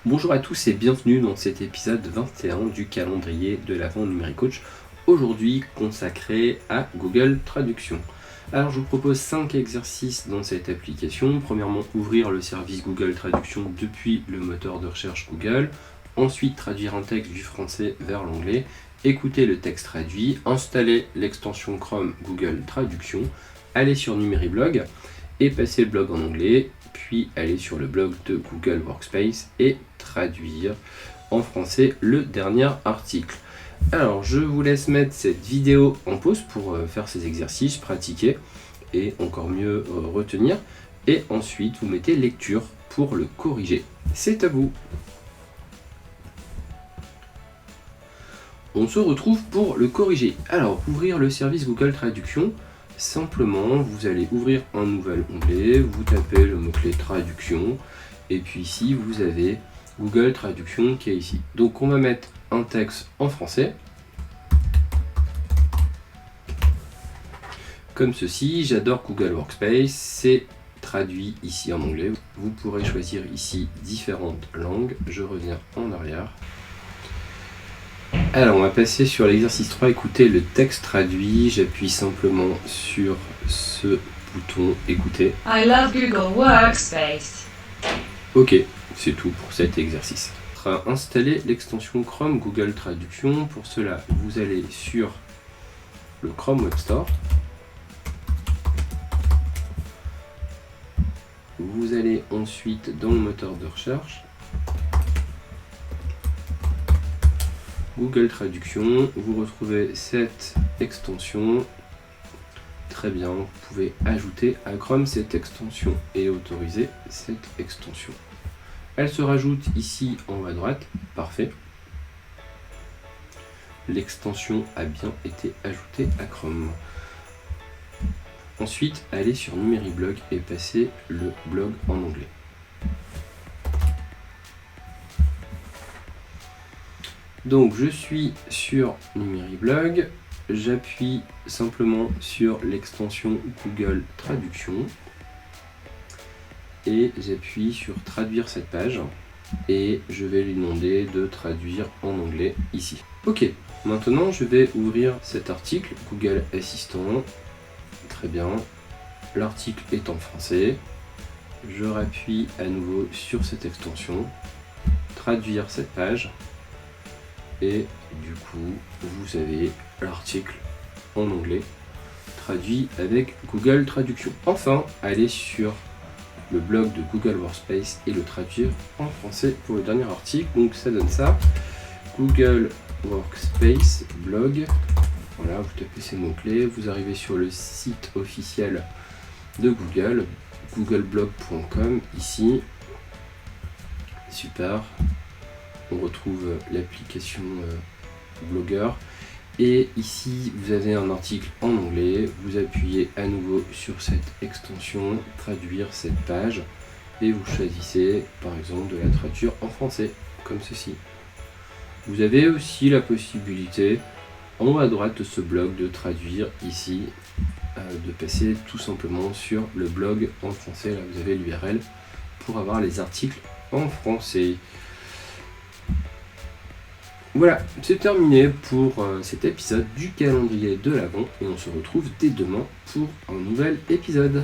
Bonjour à tous et bienvenue dans cet épisode 21 du calendrier de l'Avent Numérique Coach, aujourd'hui consacré à Google Traduction. Alors je vous propose 5 exercices dans cette application. Premièrement, ouvrir le service Google Traduction depuis le moteur de recherche Google. Ensuite, traduire un texte du français vers l'anglais. Écouter le texte traduit. Installer l'extension Chrome Google Traduction. Aller sur Numériblog et passer le blog en anglais. Puis aller sur le blog de Google Workspace et traduire en français le dernier article. Alors je vous laisse mettre cette vidéo en pause pour faire ces exercices, pratiquer et encore mieux retenir. Et ensuite vous mettez lecture pour le corriger. C'est à vous. On se retrouve pour le corriger. Alors ouvrir le service Google Traduction. Simplement, vous allez ouvrir un nouvel onglet, vous tapez le mot-clé traduction, et puis ici, vous avez Google Traduction qui est ici. Donc, on va mettre un texte en français, comme ceci. J'adore Google Workspace, c'est traduit ici en anglais. Vous pourrez choisir ici différentes langues. Je reviens en arrière. Alors on va passer sur l'exercice 3, écouter le texte traduit. J'appuie simplement sur ce bouton écouter. I love Google Workspace. Ok, c'est tout pour cet exercice. Installer l'extension Chrome Google Traduction. Pour cela, vous allez sur le Chrome Web Store. Vous allez ensuite dans le moteur de recherche. Google Traduction, vous retrouvez cette extension. Très bien, vous pouvez ajouter à Chrome cette extension et autoriser cette extension. Elle se rajoute ici en haut à droite, parfait. L'extension a bien été ajoutée à Chrome. Ensuite, allez sur Numériblog et passez le blog en anglais. Donc je suis sur Numériblog, j'appuie simplement sur l'extension Google Traduction et j'appuie sur traduire cette page et je vais lui demander de traduire en anglais ici. Ok, maintenant je vais ouvrir cet article Google Assistant. Très bien, l'article est en français. Je rappuie à nouveau sur cette extension, traduire cette page. Et du coup, vous avez l'article en anglais traduit avec Google Traduction. Enfin, allez sur le blog de Google Workspace et le traduire en français pour le dernier article. Donc ça donne ça, Google Workspace blog. Voilà, vous tapez ces mots-clés, vous arrivez sur le site officiel de Google, googleblog.com ici. Super. On retrouve l'application Blogueur et ici vous avez un article en anglais, vous appuyez à nouveau sur cette extension traduire cette page et vous choisissez par exemple de la traduire en français comme ceci. Vous avez aussi la possibilité en haut à droite de ce blog de traduire ici, de passer tout simplement sur le blog en français. Là vous avez l'URL pour avoir les articles en français. Voilà, c'est terminé pour cet épisode du calendrier de l'Avent et on se retrouve dès demain pour un nouvel épisode.